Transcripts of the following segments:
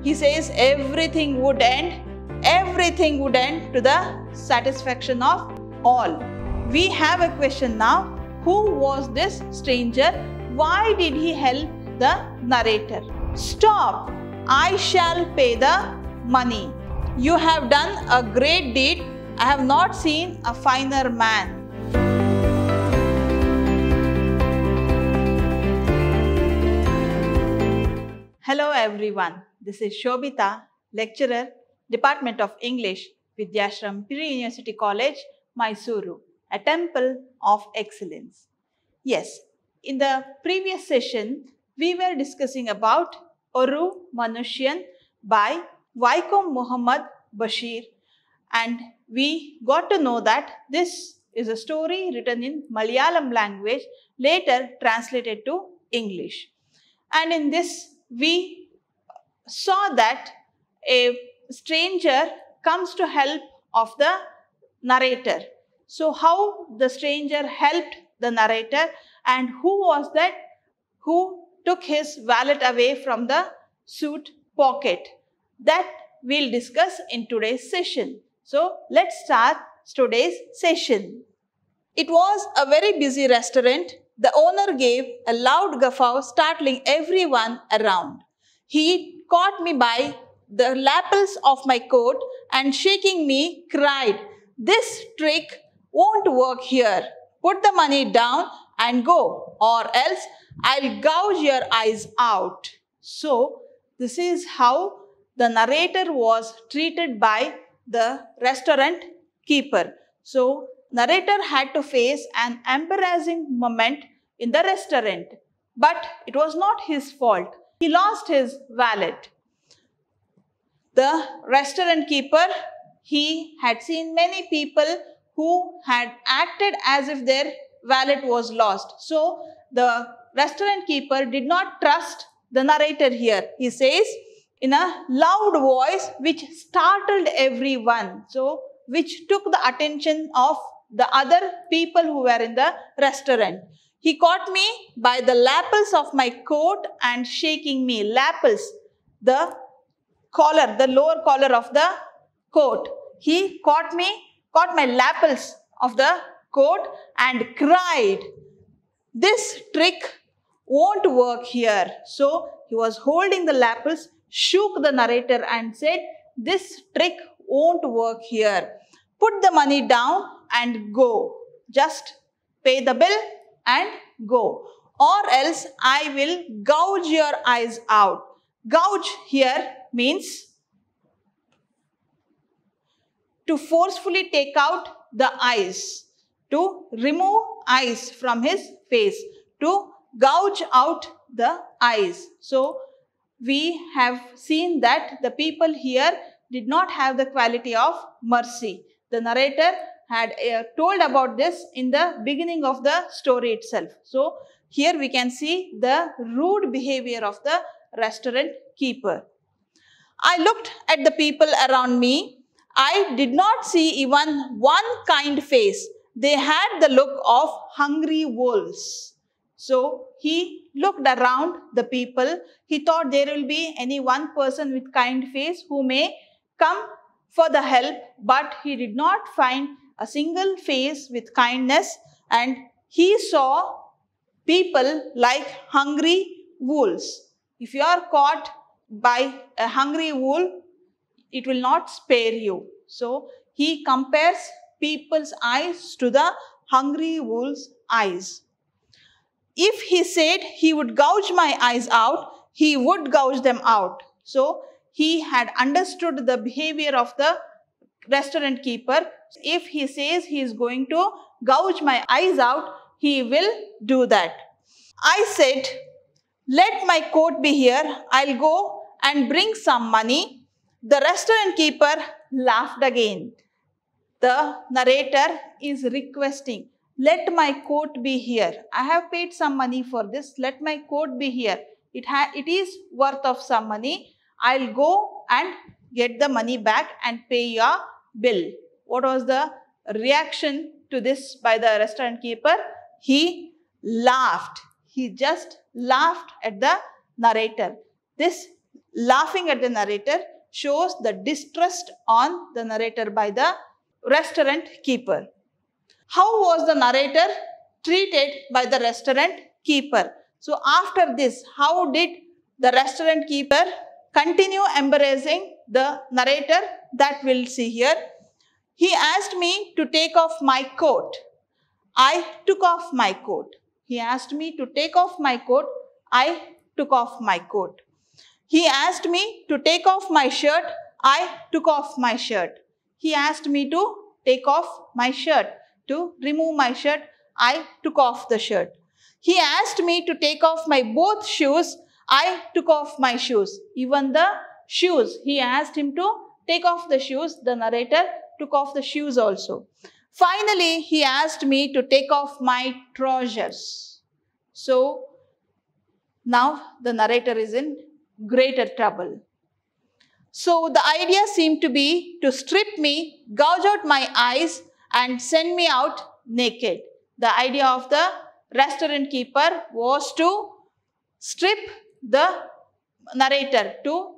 He says everything would end to the satisfaction of all. We have a question now. Who was this stranger? Why did he help the narrator? Stop! I shall pay the money. You have done a great deed. I have not seen a finer man. Hello everyone. This is Shobita, lecturer, Department of English, Vidyashram Pre-University College, Mysuru, a temple of excellence. Yes, in the previous session, we were discussing about Oru Manushyan by Vaikom Muhammad Bashir, and we got to know that this is a story written in Malayalam language, later translated to English. And in this, we saw that a stranger comes to help of the narrator. So how the stranger helped the narrator, and who was that who took his wallet away from the suit pocket? That we'll discuss in today's session. So let's start today's session. It was a very busy restaurant. The owner gave a loud guffaw, startling everyone around. He caught me by the lapels of my coat and shaking me cried, "This trick won't work here. Put the money down and go, or else I'll gouge your eyes out." So this is how the narrator was treated by the restaurant keeper. So narrator had to face an embarrassing moment in the restaurant, but it was not his fault. He lost his wallet. The restaurant keeper, he had seen many people who had acted as if their wallet was lost. So the restaurant keeper did not trust the narrator here. He says in a loud voice which startled everyone, so which took the attention of the other people who were in the restaurant. He caught me by the lapels of my coat and shaking me. Lapels, the collar, the lower collar of the coat. He caught my lapels of the coat and cried, "This trick won't work here." So he was holding the lapels, shook the narrator and said, "This trick won't work here. Put the money down and go. Just pay the bill and go, or else I will gouge your eyes out." Gouge here means to forcefully take out the eyes, to remove eyes from his face, to gouge out the eyes. So we have seen that the people here did not have the quality of mercy. The narrator had told about this in the beginning of the story itself. So here we can see the rude behavior of the restaurant keeper. I looked at the people around me. I did not see even one kind face. They had the look of hungry wolves. So he looked around the people. He thought there will be any one person with kind face who may come for the help, but he did not find a single face with kindness, and he saw people like hungry wolves. If you are caught by a hungry wolf, it will not spare you. So he compares people's eyes to the hungry wolf's eyes. If he said he would gouge my eyes out, he would gouge them out. So he had understood the behavior of the restaurant keeper. If he says he is going to gouge my eyes out, he will do that. I said, "Let my coat be here. I'll go and bring some money." The restaurant keeper laughed again. The narrator is requesting, "Let my coat be here. I have paid some money for this. Let my coat be here. It is worth of some money. I'll go and get the money back and pay your bill." What was the reaction to this by the restaurant keeper? He laughed. He just laughed at the narrator. This laughing at the narrator shows the distrust on the narrator by the restaurant keeper. How was the narrator treated by the restaurant keeper? So after this, how did the restaurant keeper continue embarrassing the narrator? That we'll see here. He asked me to take off my coat. I took off my coat. He asked me to take off my coat. I took off my coat. He asked me to take off my shirt. I took off my shirt. He asked me to take off my shirt. To remove my shirt, I took off the shirt. He asked me to take off my both shoes. I took off my shoes. Even the shoes, he asked him to take off the shoes. The narrator took off the shoes also. Finally, he asked me to take off my trousers. So, now the narrator is in greater trouble. So, the idea seemed to be to strip me, gouge out my eyes and send me out naked. The idea of the restaurant keeper was to strip the narrator, to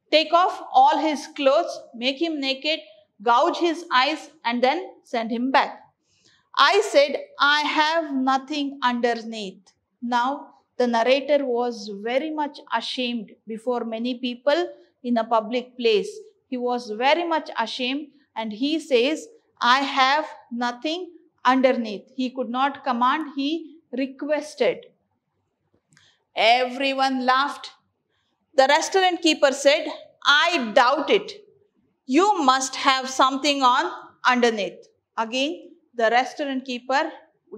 take off all his clothes, make him naked, gouge his eyes and then send him back. I said, I have nothing underneath. Now, the narrator was very much ashamed before many people in a public place. He was very much ashamed and he says, I have nothing underneath. He could not command, he requested. Everyone laughed. The restaurant keeper said, I doubt it. You must have something on underneath. Again, the restaurant keeper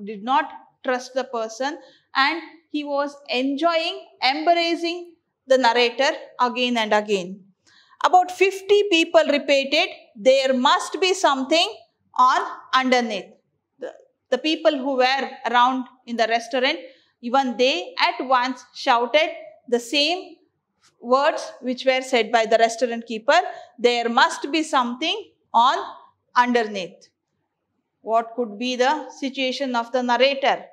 did not trust the person and he was embarrassing the narrator again and again. About 50 people repeated, there must be something on underneath. The people who were around in the restaurant, even they at once shouted the same words which were said by the restaurant keeper. There must be something on underneath. What could be the situation of the narrator?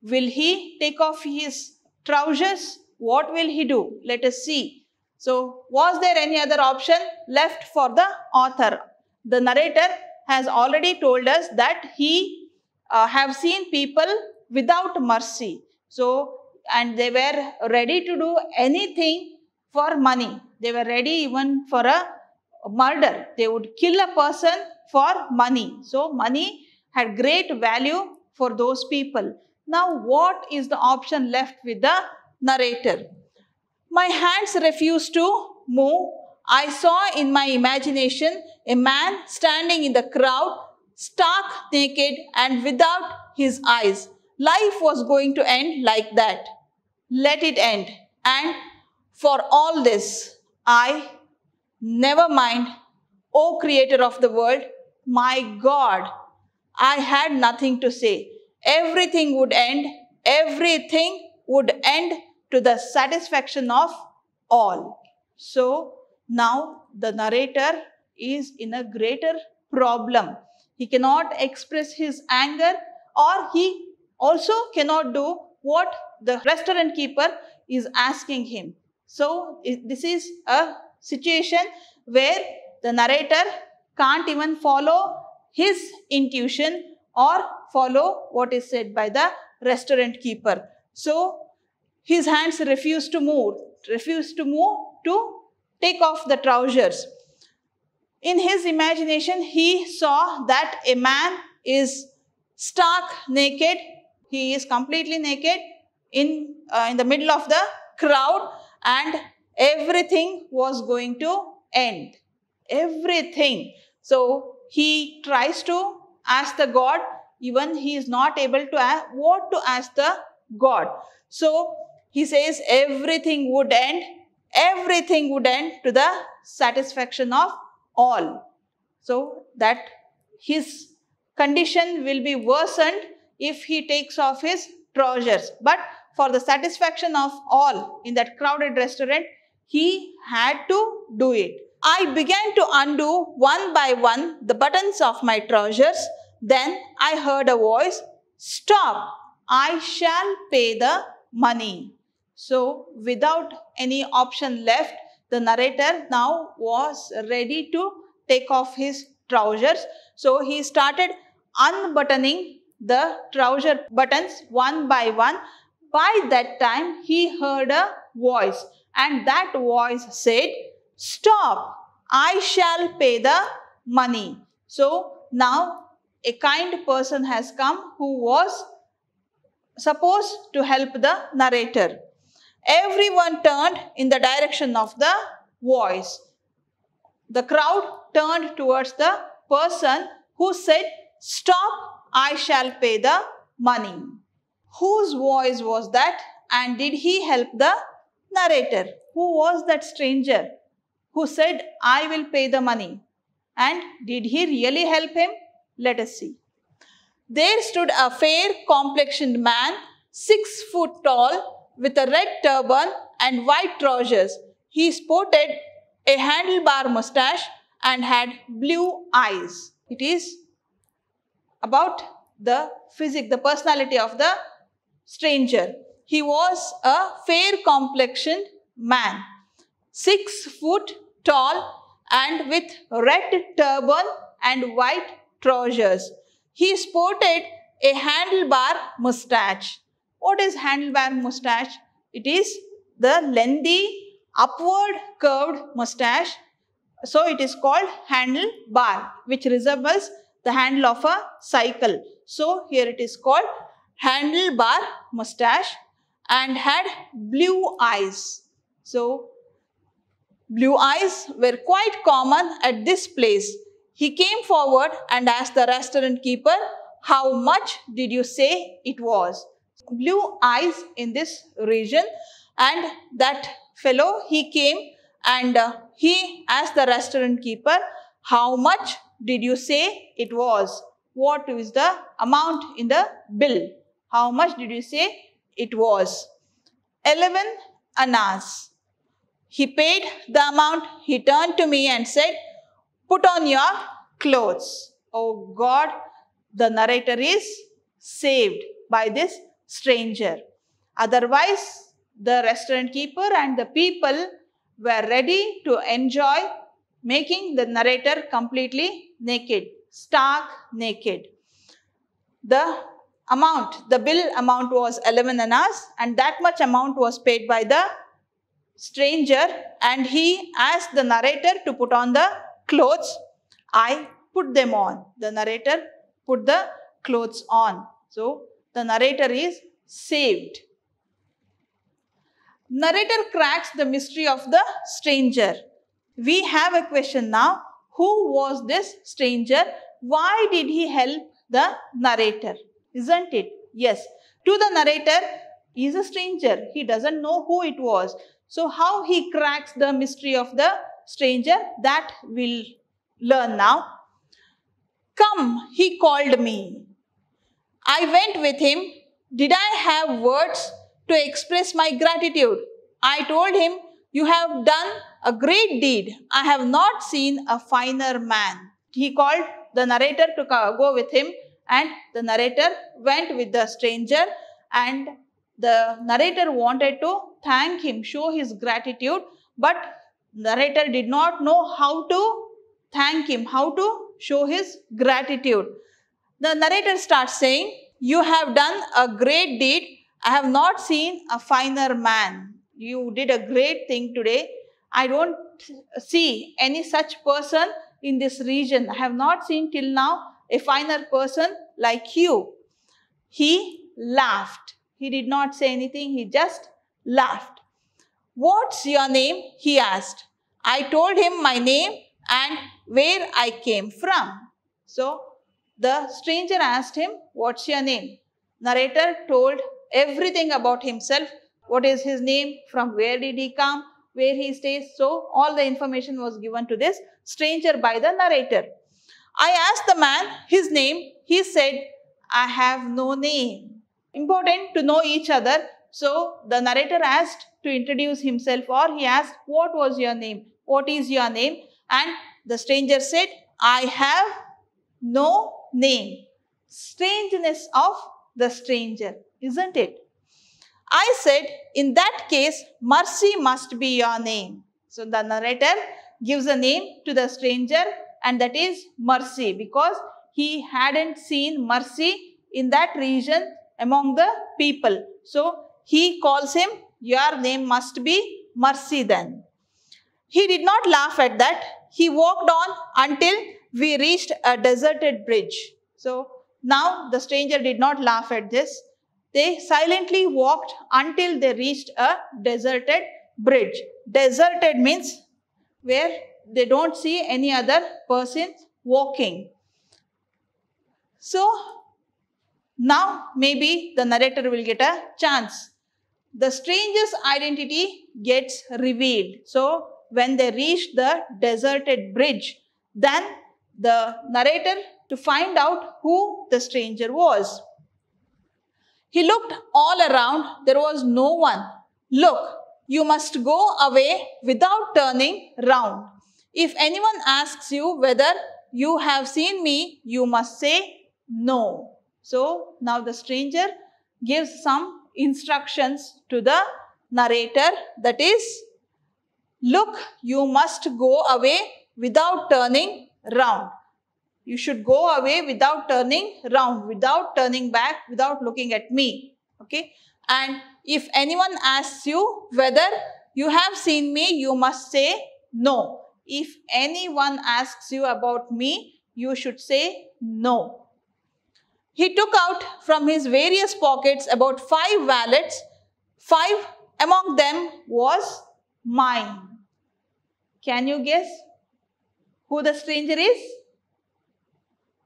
Will he take off his trousers? What will he do? Let us see. So, was there any other option left for the author? The narrator has already told us that he have seen people without mercy. So, and they were ready to do anything for money. They were ready even for a murder. They would kill a person for money. So, money had great value for those people. Now, what is the option left with the narrator? My hands refused to move. I saw in my imagination a man standing in the crowd, stark naked and without his eyes. Life was going to end like that. Let it end. And for all this, never mind, O Creator of the world, my God, I had nothing to say. Everything would end. Everything would end to the satisfaction of all. So, now the narrator is in a greater problem. He cannot express his anger or he also cannot do what the restaurant keeper is asking him. So, this is a situation where the narrator can't even follow his intuition or follow what is said by the restaurant keeper. So, his hands refuse to move to take off the trousers. In his imagination, he saw that a man is stark naked. He is completely naked in the middle of the crowd and everything was going to end. Everything. So, he tries to ask the God, even he is not able to ask what to ask the God. So, he says everything would end to the satisfaction of all. So, that his condition will be worsened if he takes off his trousers. But for the satisfaction of all in that crowded restaurant, he had to do it. I began to undo one by one the buttons of my trousers. Then I heard a voice, "Stop, I shall pay the money." So, without any option left, the narrator now was ready to take off his trousers. So he started unbuttoning the trouser buttons one by one. By that time, he heard a voice, and that voice said, "Stop, I shall pay the money." So now a kind person has come who was supposed to help the narrator. Everyone turned in the direction of the voice. The crowd turned towards the person who said, "Stop, I shall pay the money." Whose voice was that, and did he help the narrator? Who was that stranger who said, "I will pay the money"? And did he really help him? Let us see. There stood a fair complexioned man, 6 foot tall, with a red turban and white trousers. He sported a handlebar mustache and had blue eyes. It is about the physique, the personality of the stranger. He was a fair complexioned man, 6 foot tall and with red turban and white trousers. He sported a handlebar mustache. What is handlebar mustache? It is the lengthy upward curved mustache. So it is called handlebar, which resembles the handle of a cycle. So here it is called handlebar mustache, and had blue eyes. So blue eyes were quite common at this place. He came forward and asked the restaurant keeper, "How much did you say it was?" Blue eyes in this region, and that fellow, he came and he asked the restaurant keeper, "How much did you say it was?" What is the amount in the bill? How much did you say it was? 11 annas. He paid the amount. He turned to me and said, "Put on your clothes." Oh God, the narrator is saved by this stranger. Otherwise, the restaurant keeper and the people were ready to enjoy making the narrator completely naked, stark naked. The bill amount was 11 annas, and that much amount was paid by the stranger, and he asked the narrator to put on the clothes. I put them on. The narrator put the clothes on. So the narrator is saved. Narrator cracks the mystery of the stranger. We have a question now. Who was this stranger? Why did he help the narrator? Isn't it? Yes. To the narrator, he is a stranger. He doesn't know who it was. So how he cracks the mystery of the stranger, that we'll learn now. "Come," he called me. I went with him. Did I have words to express my gratitude? I told him, "You have done a great deed. I have not seen a finer man." He called the narrator to go with him, and the narrator went with the stranger, and the narrator wanted to thank him, show his gratitude, but narrator did not know how to thank him, how to show his gratitude. The narrator starts saying, "You have done a great deed. I have not seen a finer man. You did a great thing today. I don't see any such person in this region. I have not seen till now a finer person like you." He laughed. He did not say anything. He just laughed. "What's your name?" he asked. I told him my name and where I came from. So the stranger asked him, "What's your name?" Narrator told everything about himself. What is his name? From where did he come? Where he stays? So all the information was given to this stranger by the narrator. I asked the man his name. He said, "I have no name." Important to know each other. So the narrator asked to introduce himself, or he asked, "What was your name? What is your name?" And the stranger said, "I have no name." Strangeness of the stranger, isn't it? I said, "In that case, Mercy must be your name." So the narrator gives a name to the stranger, and that is Mercy, because he hadn't seen Mercy in that region among the people. So he calls him, your name must be Mercy then. He did not laugh at that. He walked on until we reached a deserted bridge. So now the stranger did not laugh at this. They silently walked until they reached a deserted bridge. Deserted means where they don't see any other person walking. So now maybe the narrator will get a chance. The stranger's identity gets revealed. So when they reach the deserted bridge, then the narrator to find out who the stranger was. He looked all around. There was no one. Look, you must go away without turning round. If anyone asks you whether you have seen me, you must say no. So now the stranger gives some instructions to the narrator, that is, look, you must go away without turning round. You should go away without turning round, without turning back, without looking at me. Okay. And if anyone asks you whether you have seen me, you must say no. If anyone asks you about me, you should say no. He took out from his various pockets about 5 wallets. 5 among them was mine. Can you guess who the stranger is?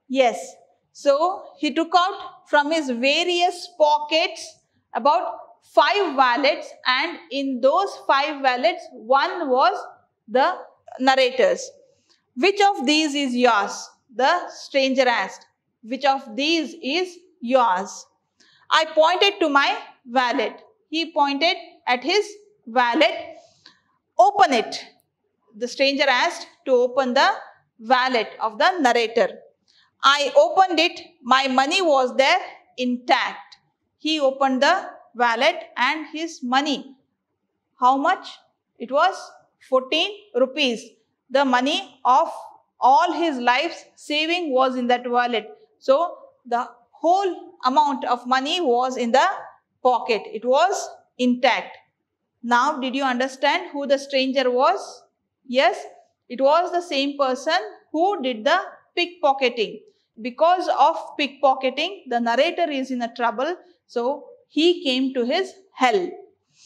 Yes. So he took out from his various pockets about 5 wallets, and in those 5 wallets, one was the narrator's. Which of these is yours? The stranger asked. Which of these is yours? I pointed to my wallet. He pointed at his wallet. Open it. The stranger asked to open the wallet of the narrator. I opened it. My money was there intact. He opened the wallet and his money. How much? It was 14 rupees. The money of all his life's saving was in that wallet. So the whole amount of money was in the pocket. It was intact. Now did you understand who the stranger was? Yes, it was the same person who did the pickpocketing. Because of pickpocketing, the narrator is in a trouble. So he came to his help.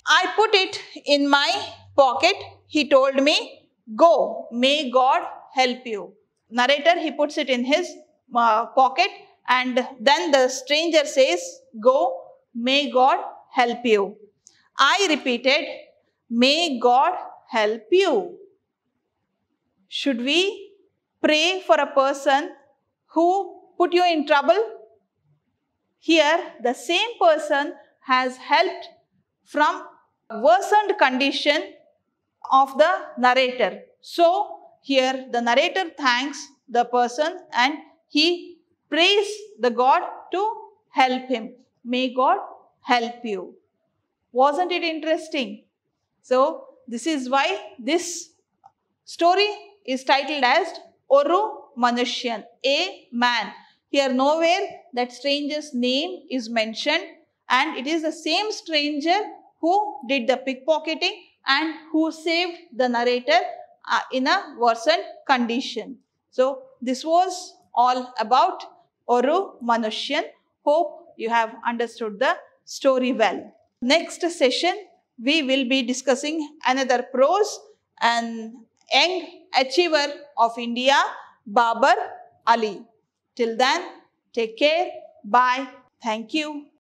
I put it in my pocket. He told me, go, may God help you. Narrator, he puts it in his pocket, and then the stranger says, go, may God help you. I repeated, may God help you. Should we pray for a person who put you in trouble? Here, the same person has helped from worsened condition of the narrator. So, here the narrator thanks the person and he prays the God to help him. May God help you. Wasn't it interesting? So, this is why this story is titled as Oru Manushyan, a man. Here nowhere that stranger's name is mentioned, and it is the same stranger who did the pickpocketing and who saved the narrator in a worsened condition. So this was all about Oru Manushyan. Hope you have understood the story well. Next session we will be discussing another prose, and young achiever of India, Babar Ali. Till then, take care. Bye. Thank you.